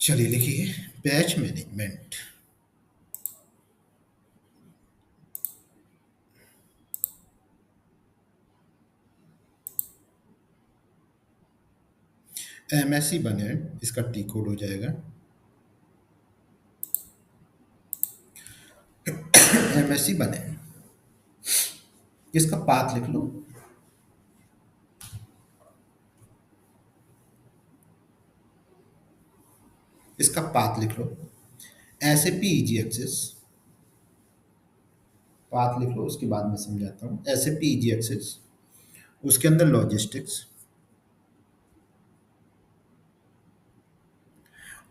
चलिए लिखिए batch management. MSc बने, इसका टी कोड हो जाएगा एमएससी बने, इसका पाथ लिख लो। इसका पाथ लिख लो। एसएपी इजी एक्सेस, पाथ लिख लो, उसके बाद मैं समझाता हूँ। एसएपी इजी एक्सेस, उसके अंदर लॉजिस्टिक्स,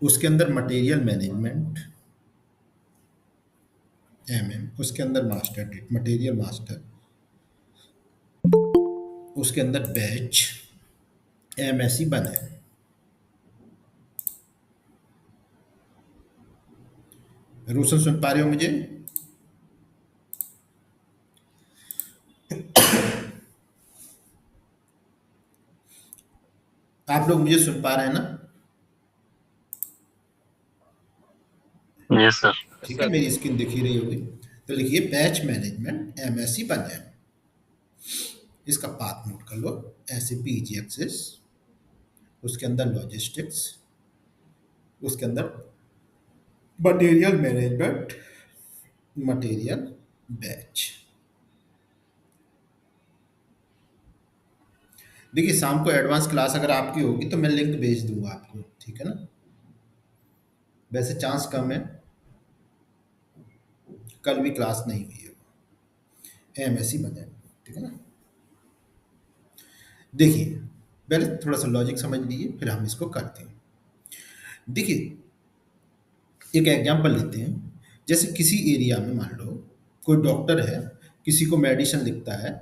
उसके अंदर मटेरियल मैनेजमेंट एमएम, उसके अंदर मास्टर डेट मटेरियल मास्टर, उसके अंदर बैच एमएससी बने। रोशन सुन पा रहे हो मुझे? आप लोग मुझे सुन पा रहे हैं ना? Yes sir. ठीक है, मेरी स्क्रीन दिख ही रही होगी। तो लिखिए बैच मैनेजमेंट एमएससी बने, इसका पाथ नोट कर लो। एसएपी इजी एक्सेस, उसके अंदर लॉजिस्टिक्स, उसके अंदर मटेरियल मैनेजमेंट मटेरियल बैच। देखिए शाम को एडवांस क्लास अगर आपकी होगी तो मैं लिंक भेज दूंगा आपको, ठीक है ना? वैसे चांस कम है, कल भी क्लास नहीं हुई है। एमएससी बने, ठीक है ना? देखिए पहले थोड़ा सा लॉजिक समझ लीजिए, फिर हम इसको करते हैं। देखिए एक एग्जांपल लेते हैं। जैसे किसी एरिया में मान लो कोई डॉक्टर है, किसी को मेडिसिन लिखता है।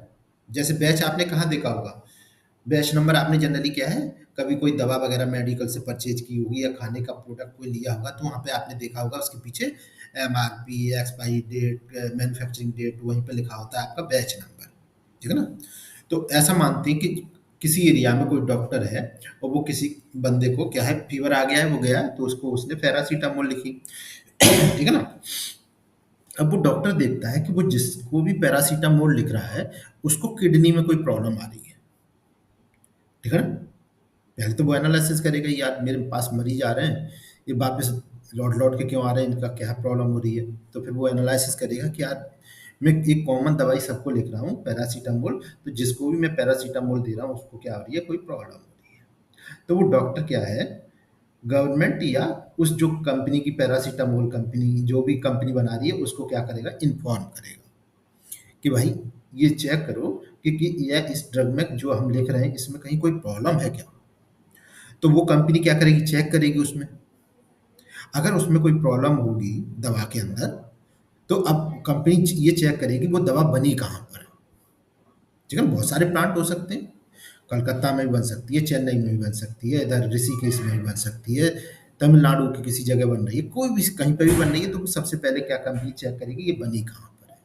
जैसे बैच आपने कहाँ देखा होगा? बैच नंबर आपने जनरली क्या है, कभी कोई दवा वगैरह मेडिकल से परचेज की होगी या खाने का प्रोडक्ट कोई लिया होगा तो वहाँ पे आपने देखा होगा उसके पीछे MRP, expiry date, manufacturing date वहीं पे लिखा होता है आपका बैच नंबर, ठीक है ना? तो ऐसा मानते हैं कि किसी एरिया में कोई डॉक्टर है और वो किसी बंदे को क्या है, फीवर आ गया है, वो गया तो उसको उसने पैरासीटामोल लिखी ठीक है ना? अब वो डॉक्टर देखता है कि वो जिसको भी पैरासीटामोल लिख रहा है उसको किडनी में कोई प्रॉब्लम आ रही है, ठीक है ना? पहले तो वो एनालिसिस करेगा, यार मेरे पास मरीज आ रहे हैं, ये वापस लौट लौट के क्यों आ रहे हैं, इनका क्या प्रॉब्लम हो रही है। तो फिर वो एनालिसिस करेगा कि यार मैं एक कॉमन दवाई सबको लिख रहा हूँ पैरासीटामोल, तो जिसको भी मैं पैरासीटामोल दे रहा हूँ उसको क्या हो रही है, कोई प्रॉब्लम हो रही है। तो वो डॉक्टर क्या है, गवर्नमेंट या उस जो कंपनी की पैरासीटामोल कंपनी जो भी कंपनी बना रही है उसको क्या करेगा, इन्फॉर्म करेगा कि भाई ये चेक करो कि यह इस ड्रग में जो हम लिख रहे हैं इसमें कहीं कोई प्रॉब्लम है क्या। तो वो कंपनी क्या करेगी, चेक करेगी उसमें। अगर उसमें कोई प्रॉब्लम होगी दवा के अंदर, तो अब कंपनी ये चेक करेगी वो दवा बनी कहाँ पर है, ठीक है ना? बहुत सारे प्लांट हो सकते हैं, कलकत्ता में भी बन सकती है, चेन्नई में भी बन सकती है, इधर ऋषिकेश में भी बन सकती है, तमिलनाडु की किसी जगह बन रही है, कोई भी कहीं पर भी बन रही है, तो सबसे पहले क्या कंपनी चेक करेगी ये बनी कहाँ पर है,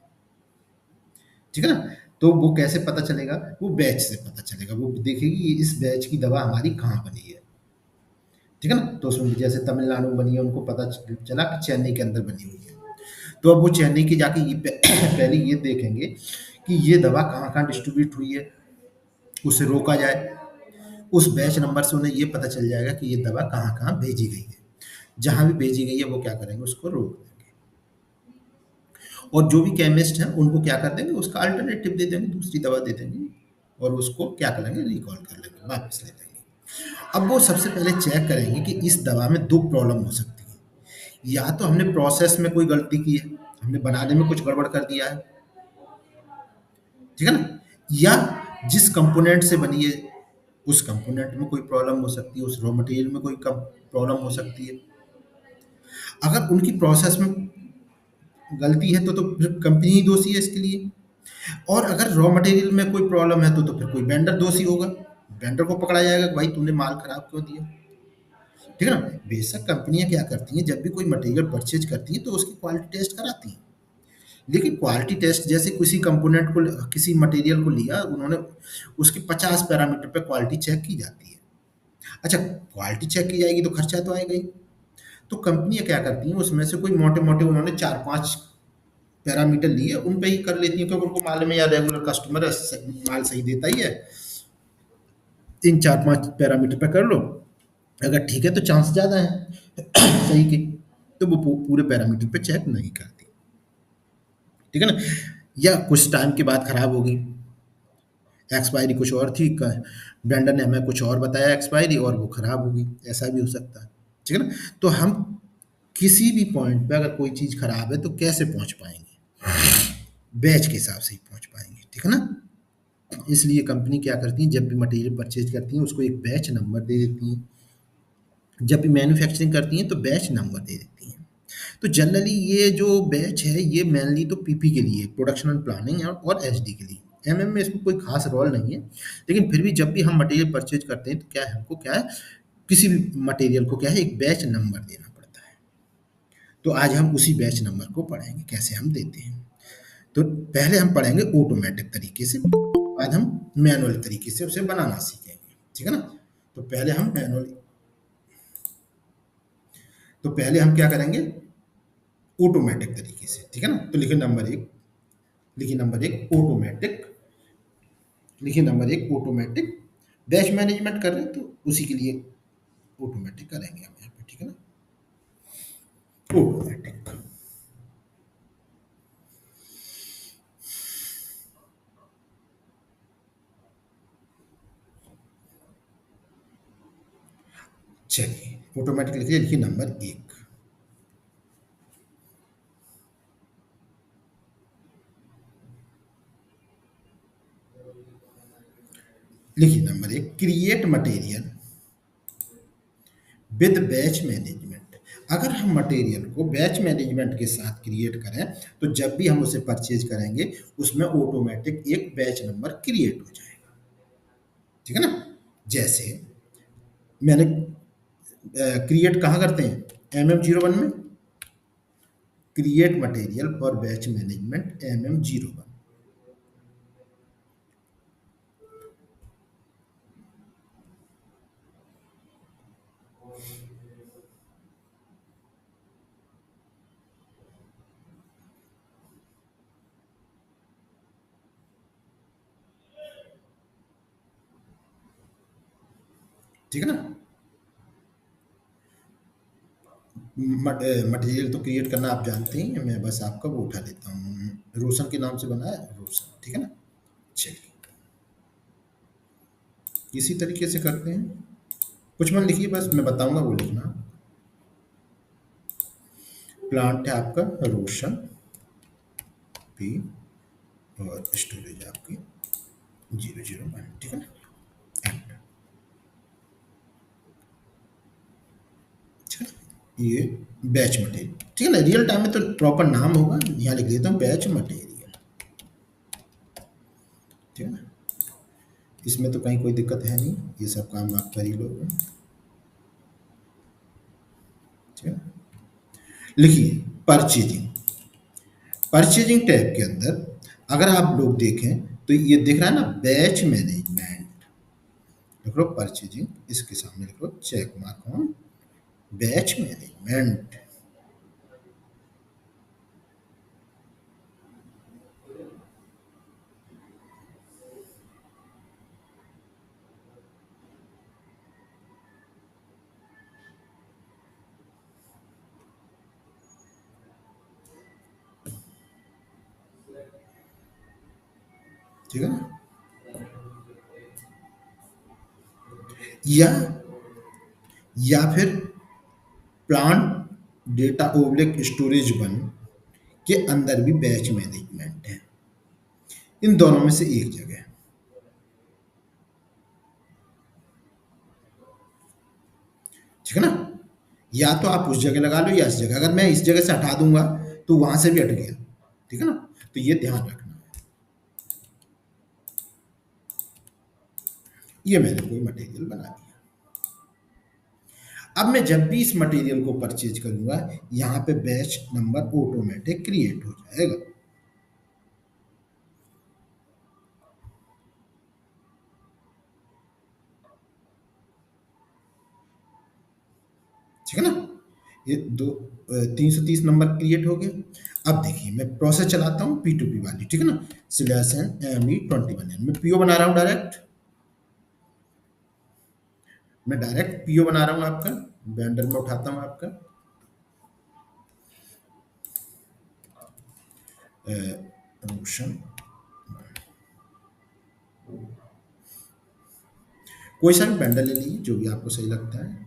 ठीक है ना? तो वो कैसे पता चलेगा, वो बैच से पता चलेगा, वो देखेगी इस बैच की दवा हमारी कहाँ बनी है, ठीक है ना? तो उसमें जैसे तमिलनाडु में बनी है उनको पता चला कि चेन्नई के अंदर बनी हुई है, तो अब वो चेन्नई की जाके ये पहले ये देखेंगे कि ये दवा कहाँ-कहाँ डिस्ट्रीब्यूट हुई है, उसे रोका जाए। उस बैच नंबर से उन्हें ये पता चल जाएगा कि ये दवा कहाँ-कहाँ भेजी गई है। जहाँ भी भेजी गई है वो क्या करेंगे, उसको रोक देंगे। और जो भी केमिस्ट हैं उनको क्या कर देंगे, उसका अल्टरनेटिव दे देंगे, दूसरी दवा दे देंगे और उसको क्या करेंगे, रिकॉल कर लेंगे, वापस ले लेंगे। अब वो सबसे पहले चेक करेंगे कि इस दवा में 2 प्रॉब्लम हो सकती है। या तो हमने प्रोसेस में कोई गलती की है, हमने बनाने में कुछ गड़बड़ कर दिया है, ठीक है ना? या जिस कंपोनेंट से बनी है, उस कंपोनेंट में कोई प्रॉब्लम हो सकती है, उस रॉ मटेरियल में कोई कम प्रॉब्लम हो सकती है। अगर उनकी प्रोसेस में गलती है तो फिर कंपनी ही दोषी है इसके लिए। और अगर रॉ मटेरियल में कोई प्रॉब्लम है तो फिर कोई वेंडर दोषी होगा। वेंडर को पकड़ा जाएगा कि भाई तूने माल खराब क्यों दिया, ठीक है ना? बेशक कंपनियां क्या करती हैं, जब भी कोई मटेरियल परचेज करती हैं तो उसकी क्वालिटी टेस्ट कराती हैं। लेकिन क्वालिटी टेस्ट जैसे किसी कंपोनेंट को, किसी मटेरियल को लिया उन्होंने, उसके 50 पैरामीटर पे क्वालिटी चेक की जाती है। अच्छा क्वालिटी चेक की जाएगी तो खर्चा तो आएगा ही। तो कंपनियाँ क्या करती हैं, उसमें से कोई मोटे-मोटे उन्होंने 4-5 पैरामीटर लिए, उन पे ही कर लेती हैं, क्योंकि उनको मालूम है यार रेगुलर कस्टमर है, माल सही देता ही है। इन 4-5 पैरामीटर पे कर लो, अगर ठीक है तो चांस ज़्यादा है सही के, तो वो पूरे पैरामीटर पे चेक नहीं करती। ठीक है ना? या कुछ टाइम के बाद खराब होगी, एक्सपायरी कुछ और थी, वेंडर ने हमें कुछ और बताया एक्सपायरी, और वो खराब होगी, ऐसा भी हो सकता है। ठीक है ना? तो हम किसी भी पॉइंट पे अगर कोई चीज़ खराब है तो कैसे पहुंच पाएंगे? बैच के हिसाब से ही पहुंच पाएंगे। ठीक है ना? इसलिए कंपनी क्या करती है, जब भी मटेरियल परचेज करती हैं उसको एक बैच नंबर दे देती हैं, जब भी मैन्युफैक्चरिंग करती हैं तो बैच नंबर दे देती हैं। तो जनरली ये जो बैच है ये मेनली तो पीपी के लिए, प्रोडक्शन एंड प्लानिंग, और एचडी के लिए। एमएम में इसमें कोई खास रोल नहीं है, लेकिन फिर भी जब भी हम मटेरियल परचेज करते हैं तो क्या है, हमको क्या है, किसी भी मटेरियल को क्या है, एक बैच नंबर देना पड़ता है। तो आज हम उसी बैच नंबर को पढ़ेंगे कैसे हम देते हैं। तो पहले हम पढ़ेंगे ऑटोमेटिक तरीके से, बाद हम मैनुअल तरीके से उसे बनाना सीखेंगे। ठीक है ना? तो पहले हम मैनुअल तो पहले हम क्या करेंगे, ऑटोमेटिक तरीके से। ठीक है ना? तो लिखिए नंबर एक ऑटोमेटिक, लिखिए नंबर एक ऑटोमेटिक। बैच मैनेजमेंट कर रहे हैं तो उसी के लिए ऑटोमेटिक करेंगे हम यहाँ पे। ठीक है ना? ऑटोमेटिक। चलिए ऑटोमेटिक लिखिए, लिखिए नंबर एक। लिखिए नंबर एक, create material with batch management. अगर हम मटेरियल को बैच मैनेजमेंट के साथ क्रिएट करें तो जब भी हम उसे परचेज करेंगे उसमें ऑटोमेटिक एक बैच नंबर क्रिएट हो जाएगा। ठीक है ना? जैसे मैंने क्रिएट कहाँ करते हैं, MM01 में, create material for batch management MM01। ठीक है ना? मटेरियल तो क्रिएट करना आप जानते ही हैं, मैं बस आपका वो उठा लेता हूँ, रोशन के नाम से बना है, रोशन। ठीक है ना? चलिए इसी तरीके से करते हैं, कुछ मत लिखिए, बस मैं बताऊंगा वो लिखना। प्लांट है आपका रोशन पी, और स्टोरेज आपकी 001। ठीक है ना? एंड। ठीक है? ये बैच मटेरियल। ठीक है ना? रियल टाइम में तो प्रॉपर नाम होगा, यहाँ लिख देता हूँ बैच मटेरियल। ठीक है ना? इसमें तो कहीं कोई दिक्कत है नहीं, ये सब काम आप कर ही लोगे। ठीक है ना? लिखिए परचेजिंग। परचेजिंग टैब के अंदर अगर आप लोग देखें तो ये दिख रहा है ना, बैच मैनेजमेंट। लिख लो परचेजिंग, इसके सामने लिख लो check mark on batch management. ठीक है ना? या या फिर plant data oblique storage one के अंदर भी बैच मैनेजमेंट है, इन दोनों में से एक जगह। ठीक है ना? या तो आप उस जगह लगा लो या इस जगह, अगर मैं इस जगह से हटा दूंगा तो वहां से भी हट गया। ठीक है ना? तो ये ध्यान रखना है। ये मैंने कोई मटेरियल बना दिया। अब मैं जब भी इस मटेरियल को परचेज करूंगा यहाँ पे बैच नंबर ऑटोमेटिक क्रिएट हो जाएगा। ठीक है ना? ये 330 नंबर क्रिएट हो गया। अब देखिए मैं प्रोसेस चलाता हूँ P2P वाली, ठीक है ना, स्लैश एन AME21 मैं पीओ बना रहा हूँ डायरेक्ट, मैं डायरेक्ट पीओ बना रहा हूँ आपका, वेंडर में उठाता हूँ आपका रोशन, कोई सा भी वेंडर ले लीजिए जो भी आपको सही लगता है।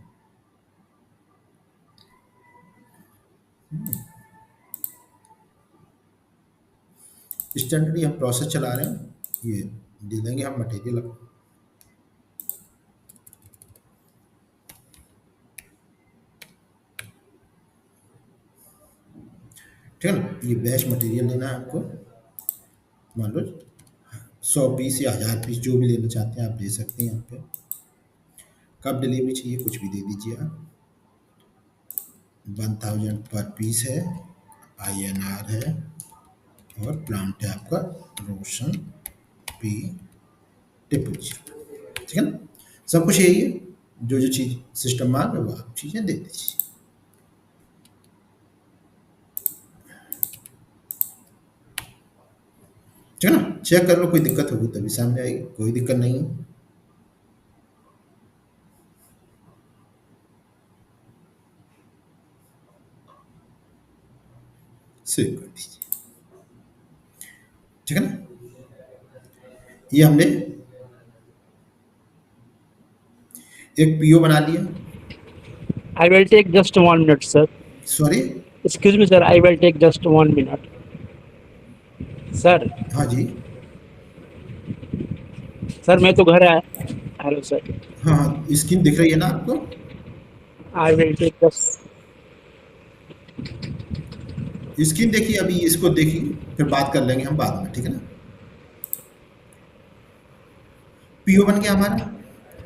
स्टैंडर्ड हम प्रोसेस चला रहे हैं, ये दे देंगे हम मटेरियल। ठीक है ना, ये बैच मटेरियल लेना है हमको, मान लो 100 पीस या 1000 पीस जो भी लेना चाहते हैं आप ले सकते हैं। यहाँ पे कब डिलीवरी चाहिए कुछ भी दे दीजिए आप, 1000 पर पीस है, INR है और प्लांट है आपका रोशन P000, ठीक है ना, सब कुछ यही है, जो जो चीज़ सिस्टम मांग है वो आप चीज़ें दे दीजिए। ठीक है ना, चेक कर लो, कोई दिक्कत होगी तभी सामने आएगी, कोई दिक्कत नहीं है। सेव कर दीजिए, ठीक है ना, ये हमने एक पीओ बना लिया। I will take just 1 minute, sir. Sorry, Excuse me, sir. I will take just 1 minute. Sir, हाँ जी, sir, मैं तो घर आया। हेलो सर, हाँ हाँ, स्क्रीन दिख रही है ना आपको? I will take just screen देखिए, अभी इसको देखिए, फिर बात कर लेंगे हम बाद में, ठीक है ना। पीओ बन गया हमारा।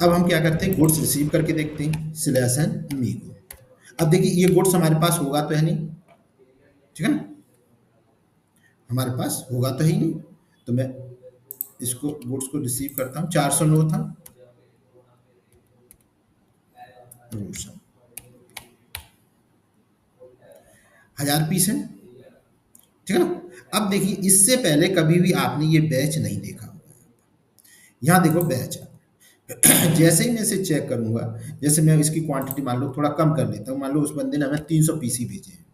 अब हम क्या करते हैं, गुड्स रिसीव करके देखते हैं स्लैश एन मीगो। अब देखिए ये गुड्स हमारे पास होगा तो है नहीं, ठीक है ना, हमारे पास होगा तो है ही नहीं, तो मैं इसको गुड्स को रिसीव करता हूँ। 409 था रोशन, 1000 पीस है, ठीक है ना। अब देखिए इससे पहले कभी भी आपने ये बैच नहीं देखा होगा, यहाँ देखो बैच है। जैसे ही मैं इसे चेक करूंगा, जैसे मैं इसकी क्वांटिटी मान लो थोड़ा कम कर लेता हूँ, मान लो उस बंदे ने हमें 300 पीस ही भेजे हैं,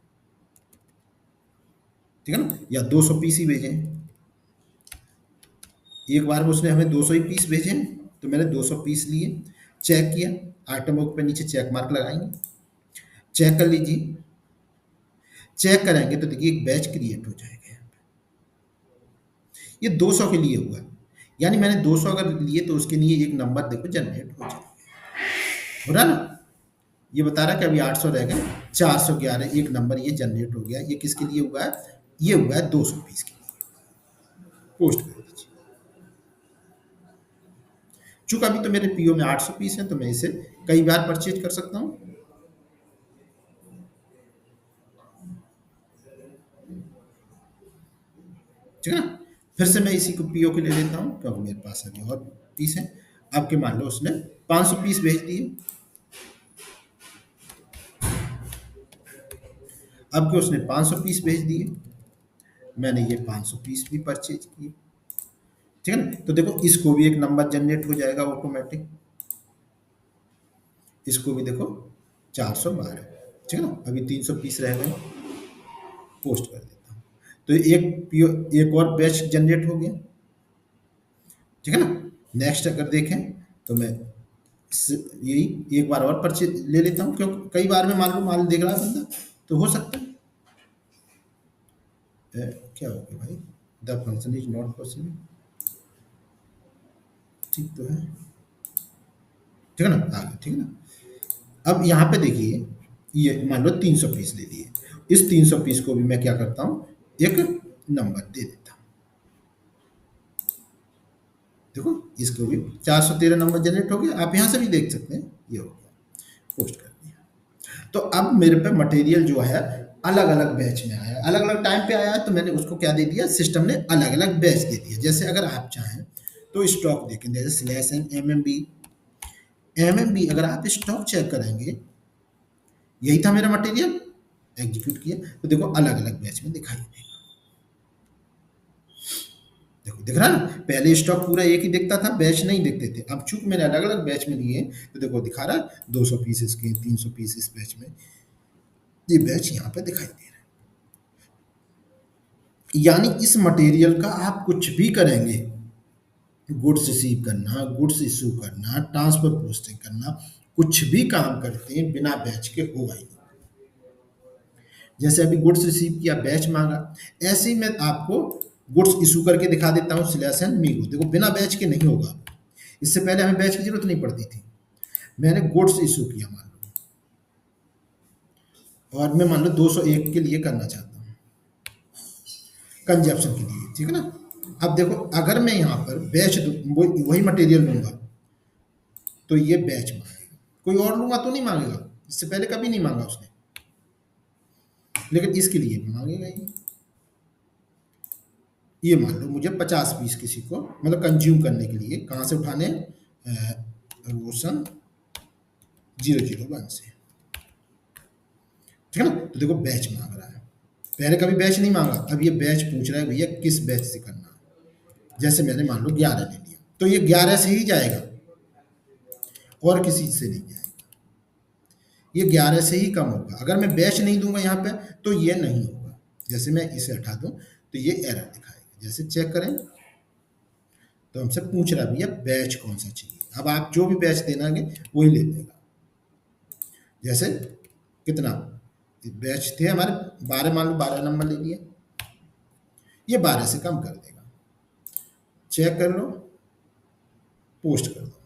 ठीक है ना, या 200 पीस ही भेजे हैं, एक बार में उसने हमें 200 ही पीस भेजे हैं, तो मैंने 200 पीस लिए, चेक किया, आइटम बुक पे नीचे चेक मार्क लगाएंगे, चेक कर लीजिए, चेक करेंगे तो देखिए एक बैच क्रिएट हो जाएगा। ये 200 के लिए हुआ है, यानी मैंने 200 अगर लिए तो उसके लिए एक नंबर देखो जनरेट हो जाएगा, हो रहा ना, ये बता रहा है कि अभी 800 रह गए, 411 एक नंबर ये जनरेट हो गया। ये किसके लिए हुआ है, ये हुआ है 200 पीस के लिए, पोस्ट कर दीजिए। चूंकि अभी तो मेरे पीओ में 800 पीस हैं तो मैं इसे कई बार परचेज कर सकता हूँ, ठीक है ना। फिर से मैं इसी को पीओ के ले लेता हूँ क्योंकि मेरे पास अभी और पीस है। अब के मान लो उसने 500 पीस भेज दिए, अब के उसने 500 पीस भेज दिए, मैंने ये 500 पीस भी परचेज किए, ठीक है ना। तो देखो इसको भी एक नंबर जनरेट हो जाएगा ऑटोमेटिक, इसको भी देखो 412, ठीक है ना, अभी 300 पीस रह गए, पोस्ट कर देता हूँ, तो एक पीओ एक और बैच जनरेट हो गया, ठीक है ना। नेक्स्ट अगर देखें तो मैं यही एक बार और परचेज ले लेता हूँ, क्योंकि कई बार में मान लो माल देख रहा है बंदा तो हो सकता है क्या हो गया भाई, the function is not possible, ठीक तो है, ठीक है ना, आ गया, ठीक है ना। अब यहाँ पे देखिए ये मान लो 300 पीस ले लिए, इस 300 पीस को भी मैं क्या करता हूँ, एक नंबर दे देता हूँ, देखो इसको भी 413 नंबर जनरेट हो गया, आप यहाँ से भी देख सकते हैं ये हो गया, पोस्ट कर दिया। तो अब मेरे पे मटेरियल जो है अलग अलग बैच में आया, अलग अलग टाइम पे आया, तो मैंने उसको क्या दे दिया, सिस्टम ने अलग अलग बैच दे दिया। जैसे अगर आप चाहें तो स्टॉक देखें, जैसे slash N M M B, अगर आप स्टॉक चेक करेंगे यही था मेरा मटेरियल, एग्जीक्यूट किया तो देखो अलग अलग बैच में दिखाई देगा। देखो दिख रहा है ना, पहले स्टॉक पूरा एक ही दिखता था, बैच नहीं दिखते थे। अब चूंकि मैंने अलग अलग बैच में लिए तो देखो दिखा रहा है 200 पीस इसके, 300 पीस इस बैच में, ये बैच यहाँ पे दिखाई दे रहा है। यानी इस मटेरियल का आप कुछ भी करेंगे, गुड्स रिसीव करना, गुड्स इशू करना, ट्रांसफर पोस्टिंग करना, कुछ भी काम करते हैं बिना बैच के होगा ही नहीं। जैसे अभी गुड्स रिसीव किया, बैच मांगा, ऐसे ही मैं आपको गुड्स इशू करके दिखा देता हूँ स्लैश एंड मीगो। देखो बिना बैच के नहीं होगा। इससे पहले हमें बैच की जरूरत नहीं पड़ती थी। मैंने गुड्स इशू किया मान लो, और मैं मान लो 201 के लिए करना चाहता हूँ, कंजप्शन के लिए, ठीक है ना। अब देखो अगर मैं यहाँ पर बैच वही मटेरियल लूंगा तो ये बैच मांगेगा, कोई और लूंगा तो नहीं मांगेगा, इससे पहले कभी नहीं मांगा उसने, लेकिन इसके लिए मांगेगा ये मान लो मुझे 50 पीस किसी को मतलब कंज्यूम करने के लिए, कहाँ से उठाने, रोशन 001 से, ठीक है ना। तो देखो बैच मांग रहा है, पहले कभी बैच नहीं मांगा, अब ये बैच पूछ रहा है भैया किस बैच से करना है। जैसे मैंने मान लो 11 ले लिया तो ये 11 से ही जाएगा और किसी से नहीं जाएगा, ये 11 से ही कम होगा। अगर मैं बैच नहीं दूंगा यहाँ पे तो ये नहीं होगा। जैसे मैं इसे हटा दूं तो ये एरर दिखाएगा। जैसे चेक करें तो हमसे पूछ रहा है भैया बैच कौन सा चाहिए। अब आप जो भी बैच देनागे वही ले लेगा। जैसे कितना बैच थे हमारे, 12 मान लो, 12 नंबर ले लिया, ये 12 से कम कर देगा। चेक कर लो, पोस्ट कर दो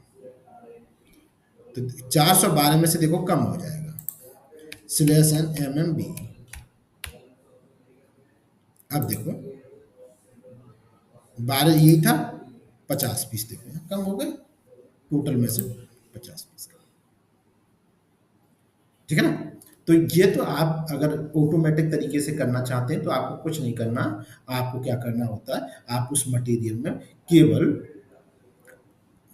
तो 412 में से देखो कम हो जाएगा, slash N M M B. अब देखो 12 यही था, 50 पीस देखो यहाँ कम हो गए, टोटल में से 50 पीस का, ठीक है ना। तो ये तो आप अगर ऑटोमेटिक तरीके से करना चाहते हैं तो आपको कुछ नहीं करना। आपको क्या करना होता है, आप उस मटेरियल में केवल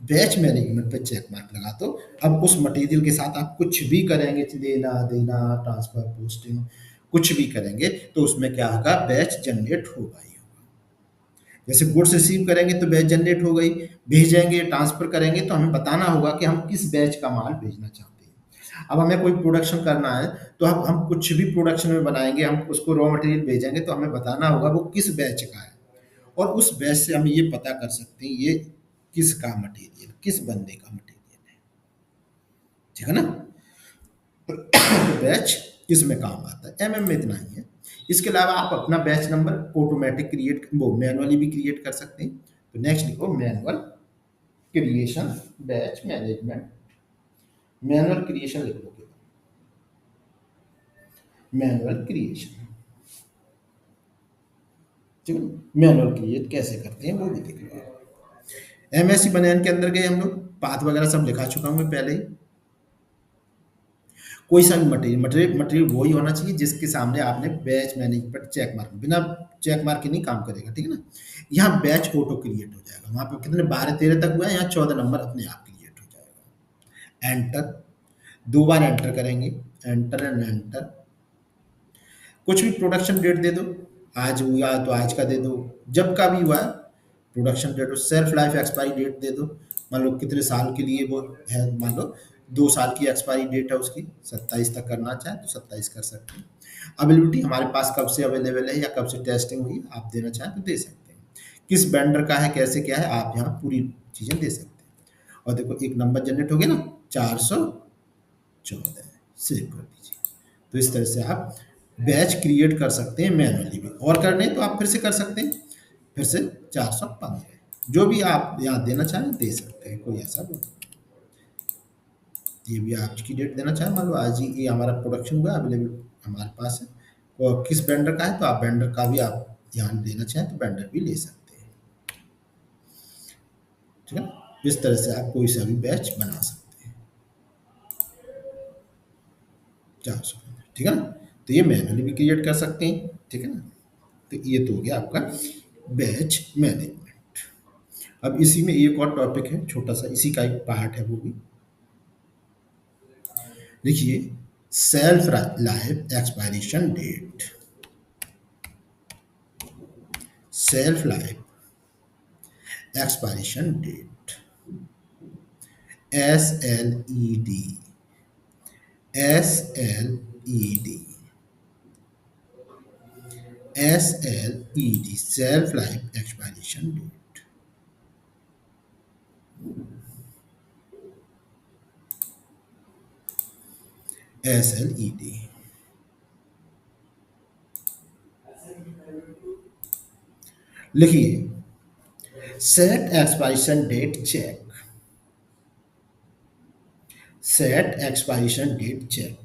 बैच मैनेजमेंट पे चेक मार्क लगा दो। अब उस मटेरियल के साथ आप कुछ भी करेंगे, लेना देना, ट्रांसफर पोस्टिंग, कुछ भी करेंगे तो उसमें क्या होगा, बैच जनरेट होगा ही होगा। जैसे गुड्स रिसीव करेंगे तो बैच जनरेट हो गई, भेजेंगे ट्रांसफर करेंगे तो हमें बताना होगा कि हम किस बैच का माल भेजना चाहते हैं। अब हमें कोई प्रोडक्शन करना है तो हम कुछ भी प्रोडक्शन में बनाएंगे, हम उसको रॉ मटेरियल भेजेंगे तो हमें बताना होगा वो किस बैच का है, और उस बैच से हम ये पता कर सकते हैं ये किसका मटेरियल, किस बंदे का मटेरियल है, ठीक है ना। तो बैच इसमें काम आता है, एमएम में इतना ही है। इसके अलावा आप अपना बैच नंबर ऑटोमेटिक क्रिएट, वो मैनुअली भी क्रिएट कर सकते हैं। तो नेक्स्ट लिखो manual creation batch management, manual creation लिख लो, मैनुअल क्रिएशन, ठीक है। मैनुअल क्रिएट कैसे करते हैं वो भी देख लो। एमएससी बयान के अंदर गए हम लोग, पाथ वगैरह सब लिखा चुका हूँ मैं पहले ही। कोई सा भी मटेरियल वही होना चाहिए जिसके सामने आपने बैच मैनेजमेंट चेक मार्क, बिना चेक मार्क के नहीं काम करेगा, ठीक है ना। यहाँ बैच ऑटो क्रिएट हो जाएगा, वहाँ पे कितने 12-13 तक हुआ है, यहाँ 14 नंबर अपने आप क्रिएट हो जाएगा। एंटर, 2 बार एंटर करेंगे, एंटर एंड एंटर। कुछ भी प्रोडक्शन डेट दे दो, आज हुआ तो आज का दे दो, जब का भी हुआ है production date, shelf life expiry date दे दो। मान लो कितने साल के लिए वो है, मान लो 2 साल की एक्सपायरी डेट है उसकी, 27 तक करना चाहे तो 27 कर सकते हैं। अवेलेबिलिटी हमारे पास कब से अवेलेबल है या कब से टेस्टिंग हुई, आप देना चाहें तो दे सकते हैं। किस वेंडर का है, कैसे क्या है, आप यहाँ पूरी चीज़ें दे सकते हैं। और देखो एक नंबर जनरेट हो गया ना, 414, सेव कर दीजिए। तो इस तरह से आप बैच क्रिएट कर सकते हैं मैनुअली भी, और करने तो आप फिर से कर सकते हैं, फिर से 415 जो भी आप यहाँ देना चाहें दे सकते हैं, कोई ऐसा वो नहीं। ये भी आज की डेट देना चाहें, मान लो आज ही ये हमारा प्रोडक्शन हुआ, अवेलेबल हमारे पास है, और किस वेंडर का है तो आप वेंडर का भी आप यहाँ देना चाहें तो वेंडर भी ले सकते हैं, ठीक है। इस तरह से आप कोई सा भी बैच बना सकते हैं, 415, ठीक है ना। तो ये मैनुअली भी क्रिएट कर सकते हैं, ठीक है ना। तो ये तो हो गया आपका बैच मैनेजमेंट। अब इसी में एक और टॉपिक है छोटा सा, इसी का एक पार्ट है वो भी। देखिए shelf life expiration date, shelf life expiration date, SLED, SLED, SLED, shelf life expiration date. SLED, लिखिए set expiration date check, set expiration date check,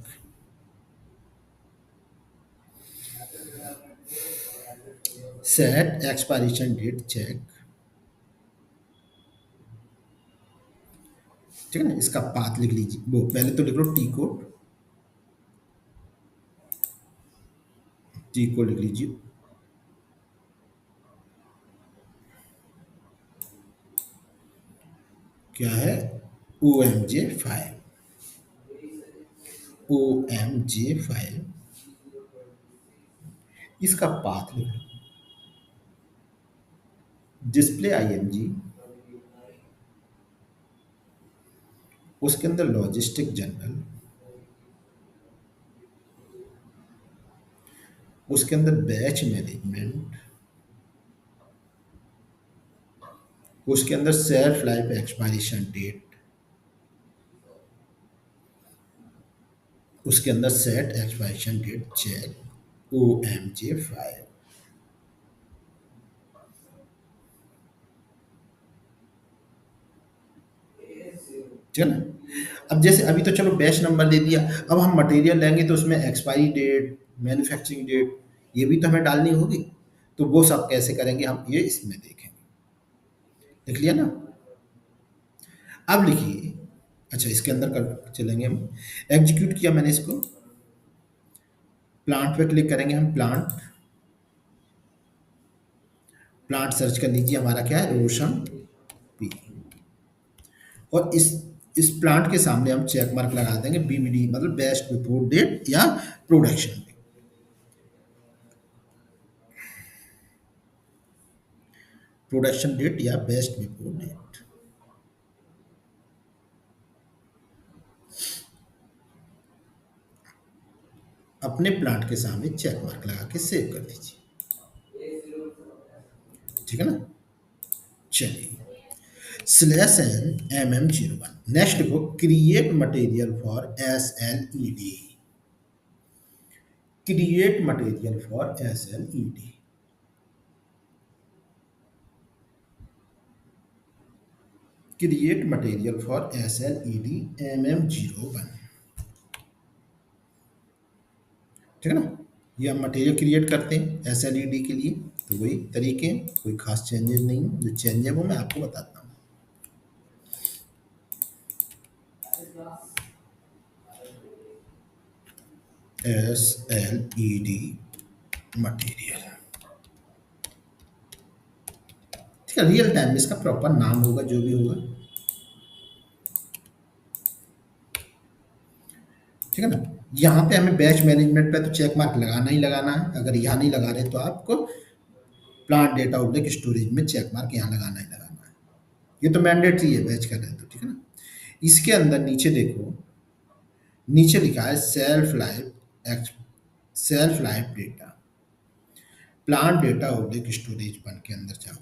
set expiration date check. ठीक है ना, इसका पाथ लिख लीजिए, वो पहले तो लिख लो टी कोड, टी कोड लिख लीजिए, क्या है, OMJ5, OMJ5, इसका पाथ लिख लो, डिस्प्ले IMG, उसके अंदर लॉजिस्टिक जनरल, उसके अंदर बैच मैनेजमेंट, उसके अंदर सेल्फ लाइफ एक्सपायरेशन डेट, उसके अंदर set expiration date check, OMJ5। ठीक है ना। अब जैसे अभी तो चलो बैच नंबर दे दिया, अब हम मटेरियल लेंगे तो उसमें एक्सपायरी डेट, मैन्युफैक्चरिंग डेट, ये भी तो हमें डालनी होगी। तो वो सब कैसे करेंगे हम, ये इसमें देखेंगे। लिख लिया ना। अब लिखिए, अच्छा इसके अंदर कर चलेंगे हम, एग्जीक्यूट किया मैंने इसको, प्लांट पे क्लिक करेंगे हम, प्लांट, प्लांट सर्च कर लीजिए, हमारा क्या है, रोशन पी, और इस प्लांट के सामने हम चेक मार्क लगा देंगे, BBD मतलब बेस्ट बिफोर डेट या प्रोडक्शन, प्रोडक्शन डेट या बेस्ट बिफोर डेट। अपने प्लांट के सामने चेक मार्क लगा के सेव कर दीजिए। ठीक है ना। चलिए, /N MM01, नेक्स्ट लिखो create material for SLED, create material for SLED, create material for SLED MM01। ठीक है ना, ये हम मटेरियल क्रिएट करते हैं SLED के लिए, तो वही तरीके हैं, कोई खास चेंजेस नहीं, जो चेंज है वो मैं आपको बताता हूँ। SLED मटेरियल, ठीक है, रियल टाइम में इसका प्रॉपर नाम होगा जो भी होगा। ठीक है ना। यहाँ पे हमें बैच मैनेजमेंट पे तो चेक मार्क लगाना ही लगाना है, अगर यहाँ नहीं लगा रहे तो आपको प्लांट डेटा ऑब्जेक्ट स्टोरेज में चेक मार्क यहाँ लगाना ही लगाना है, ये तो मैंडेटरी है बैच कर रहे हैं तो। ठीक है ना। इसके अंदर नीचे देखो, नीचे लिखा है self life data, plant data object storage one के अंदर जाओ,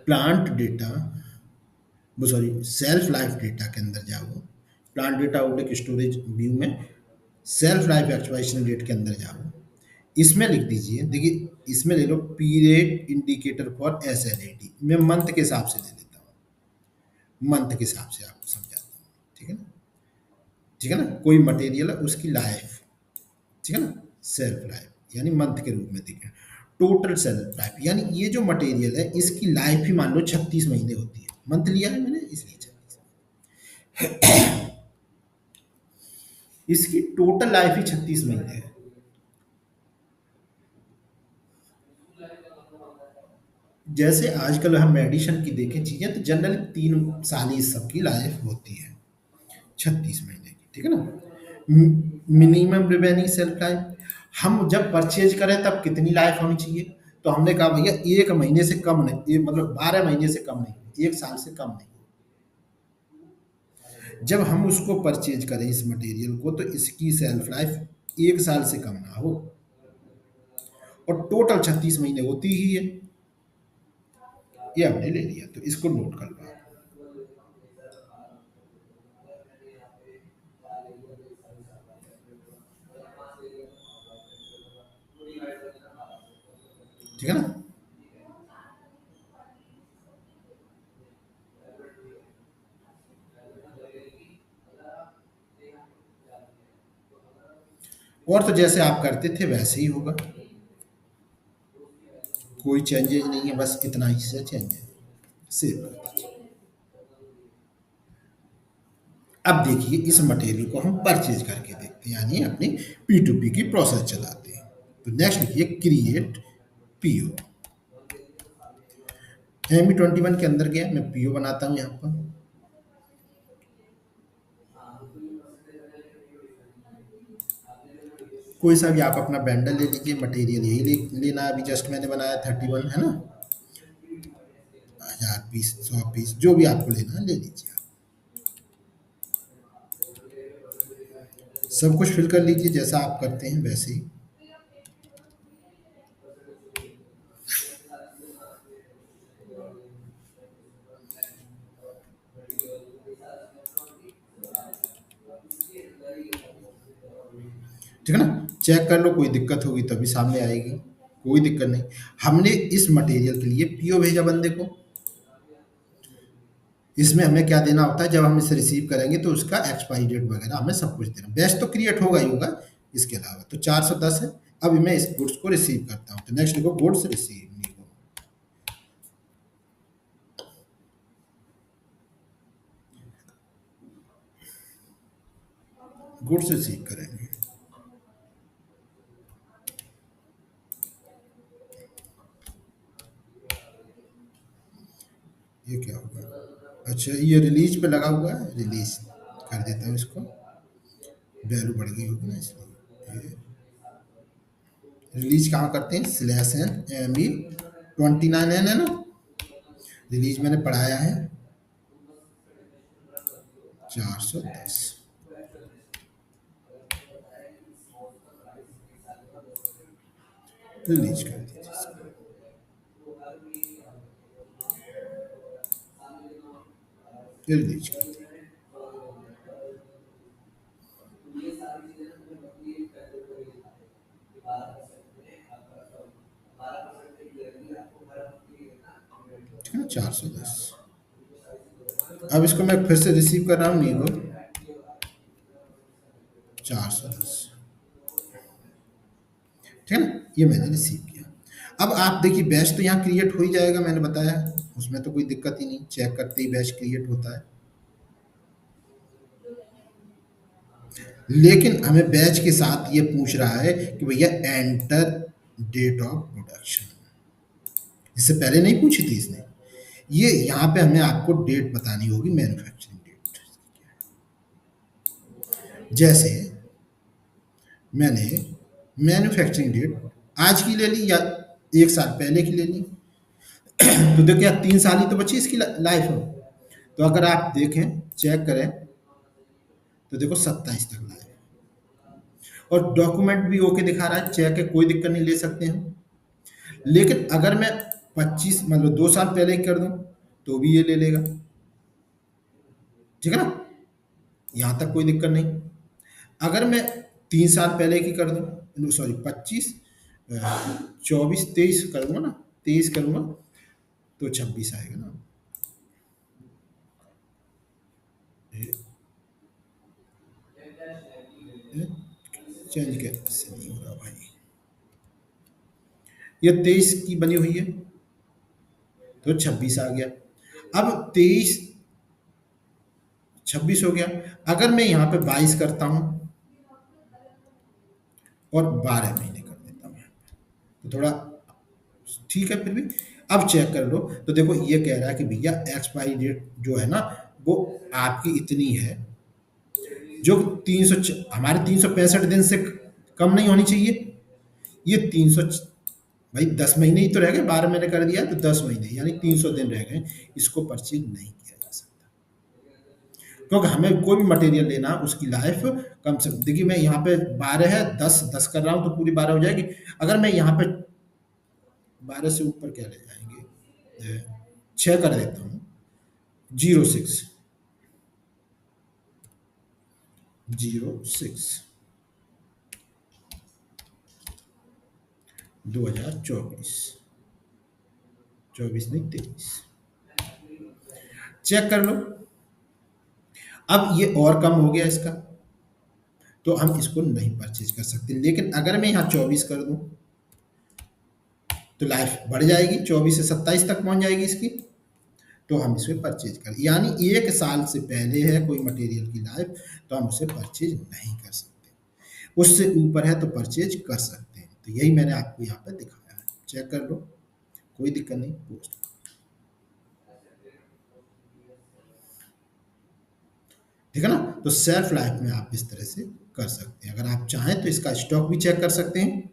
प्लांट डेटा, वो सॉरी सेल्फ लाइफ डेटा के अंदर जाओ, plant data object storage view में सेल्फ लाइफ एक्सपायरेशन डेट के अंदर जाओ, इसमें लिख दीजिए, देखिए इसमें ले लो पीरियड इंडिकेटर फॉर SLED, मैं मंथ के हिसाब से ले लेता हूँ, मंथ के हिसाब से आपको समझाता हूँ। ठीक है ना। ठीक है ना, कोई मटेरियल है उसकी लाइफ, ठीक है ना, सेल्फ लाइफ यानी मंथ के रूप में देखें, टोटल सेल्फ लाइफ यानी ये जो मटेरियल है इसकी लाइफ ही मान लो 36 महीने होती है, मंथ लिया है मैंने इसलिए 36, इसकी टोटल लाइफ ही 36 महीने है। जैसे आजकल हम मेडिसिन की देखें चीज़ें, तो जनरली 3 साल ही सबकी लाइफ होती है, 36 महीने की, ठीक है ना? मिनिमम रिमेनिंग शेल्फ लाइफ, हम जब परचेज करें तब कितनी लाइफ होनी चाहिए? तो हमने कहा भैया 1 महीने से कम नहीं, ये मतलब 12 महीने से कम नहीं, 1 साल से कम नहीं। जब हम उसको परचेज करें इस मटेरियल को, तो इसकी शेल्फ लाइफ 1 साल से कम ना हो, और टोटल 36 महीने होती ही है। ये हमने ले लिया, तो इसको नोट कर लो आप। ठीक है ना? और तो जैसे आप करते थे वैसे ही होगा, कोई चेंजेज नहीं है, बस इतना ही से चेंज है। सेव कर दीजिए। अब देखिए इस मटेरियल को हम परचेज करके देखते हैं, यानी अपनी P2P की प्रोसेस चलाते हैं। तो नेक्स्ट लिखिए क्रिएट पीओ। ME21 के अंदर गया, मैं पीओ बनाता हूँ यहाँ पर। कोई सा भी आप अपना बैंडल ले लीजिए, मटेरियल यही लेना है, अभी जस्ट मैंने बनाया 31 है ना, 1000 पीस 100 पीस जो भी आपको लेना है ले लीजिए आप। सब कुछ फिल कर लीजिए जैसा आप करते हैं वैसे ही। ठीक है ना? चेक कर लो, कोई दिक्कत होगी तभी सामने आएगी, कोई दिक्कत नहीं। हमने इस मटेरियल के लिए पीओ भेजा बंदे को, इसमें हमें क्या देना होता है, जब हम इसे रिसीव करेंगे तो उसका एक्सपायरी डेट वगैरह हमें सब कुछ देना। बैच तो क्रिएट होगा ही होगा, इसके अलावा तो 410 है। अब मैं इस गुड्स को रिसीव करता हूँ, तो नेक्स्ट लिखो गुड्स रिसीव। गुड्स रिसीव करेंगे। ये क्या होगा? अच्छा, ये रिलीज पे लगा हुआ है, रिलीज कर देता हूँ इसको, वैल्यू बढ़ गई होगी ना इसलिए। रिलीज कहाँ करते हैं? /ME29N है ना, रिलीज मैंने पढ़ाया है 410। रिलीज कर दीजिए इसको। रिलीज कर दीजिए। ठीक है ना, 410। अब इसको मैं फिर से रिसीव कर रहा हूँ नीगो 410। ठीक है ना, ये मैंने रिसीव किया। अब आप देखिए बैच तो यहाँ क्रिएट हो ही जाएगा, मैंने बताया उसमें तो कोई दिक्कत ही नहीं, चेक करते ही बैच क्रिएट होता है। लेकिन हमें बैच के साथ ये पूछ रहा है कि भैया एंटर डेट ऑफ प्रोडक्शन, इससे पहले नहीं पूछी थी इसने। ये यहाँ पे हमें आपको डेट बतानी होगी, मैन्युफैक्चरिंग डेट। जैसे मैंने मैन्युफैक्चरिंग डेट आज की ले ली या 1 साल पहले की ले ली, तो देखिए यार 3 साल ही तो बची इसकी लाइफ हो। तो अगर आप देखें चेक करें तो देखो 27 तक लाइफ, और डॉक्यूमेंट भी ओके दिखा रहा है, चेक है, कोई दिक्कत नहीं, ले सकते हैं। लेकिन अगर मैं 25 मतलब 2 साल पहले ही कर दूं तो भी ये ले लेगा, ठीक है ना, यहाँ तक कोई दिक्कत नहीं। अगर मैं 3 साल पहले की कर दूं, सॉरी 25 24 23 करूँगा ना, 23 करूँगा तो 26 आएगा ना। चेंज कैसे नहीं हो रहा भाई, ये 23 की बनी हुई है तो 26 आ गया। अब 23 26 हो गया। अगर मैं यहाँ पे 22 करता हूँ और 12 महीने कर देता हूँ यहाँ पे, तो थोड़ा ठीक है फिर भी। अब चेक कर लो तो देखो ये कह रहा है कि भैया एक्सपायरी डेट जो है ना वो आपकी इतनी है, जो 300 हमारे 365 दिन से कम नहीं होनी चाहिए। ये 300 भाई 10 महीने ही तो रह गए, 12 महीने कर दिया तो 10 महीने यानी 300 दिन रह गए, इसको परचेज नहीं किया जा सकता। क्योंकि हमें कोई भी मटेरियल लेना उसकी लाइफ कम से कम, देखिए मैं यहाँ पे 12 है, 10 कर रहा हूँ तो पूरी 12 हो जाएगी। अगर मैं यहाँ पे 12 से ऊपर क्या ले जाएंगे, 6 कर देता हूँ, 06 06 2024, 24 नहीं 23, चेक कर लो। अब ये और कम हो गया इसका, तो हम इसको नहीं परचेज कर सकते। लेकिन अगर मैं यहाँ 24 कर दूं तो लाइफ बढ़ जाएगी, 24 से 27 तक पहुंच जाएगी इसकी, तो हम इसे परचेज कर, यानी 1 साल से पहले है कोई मटेरियल की लाइफ तो हम उसे परचेज नहीं कर सकते, उससे ऊपर है तो परचेज कर सकते हैं। तो यही मैंने आपको यहाँ पे दिखाया है, चेक कर लो, कोई दिक्कत नहीं। पोस्ट ठीक है ना, तो सेल्फ लाइफ में आप इस तरह से कर सकते हैं। अगर आप चाहें तो इसका स्टॉक भी चेक कर सकते हैं,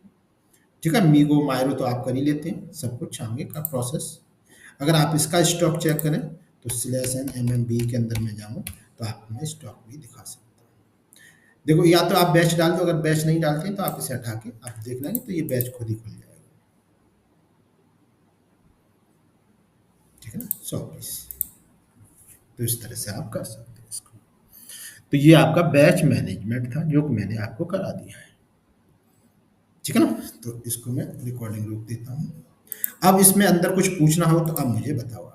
ठीक है। मीगो मायरो तो आप कर ही लेते हैं सब कुछ आगे का प्रोसेस। अगर आप इसका स्टॉक चेक करें तो /MMB के अंदर में जाऊँ तो आपको मैं स्टॉक भी दिखा सकता हूँ। देखो या तो आप बैच डाल दो, अगर बैच नहीं डालते हैं तो आप इसे हटा के आप देख लेंगे तो ये बैच खुद ही खुल जाएगा, ठीक है ना, 100 पीस। तो इस तरह से आप कर सकते हैं इसको। तो ये आपका बैच मैनेजमेंट था जो कि मैंने आपको करा दिया है, ठीक है ना। तो इसको मैं रिकॉर्डिंग रोक देता हूँ। अब इसमें अंदर कुछ पूछना हो तो अब मुझे बताओ।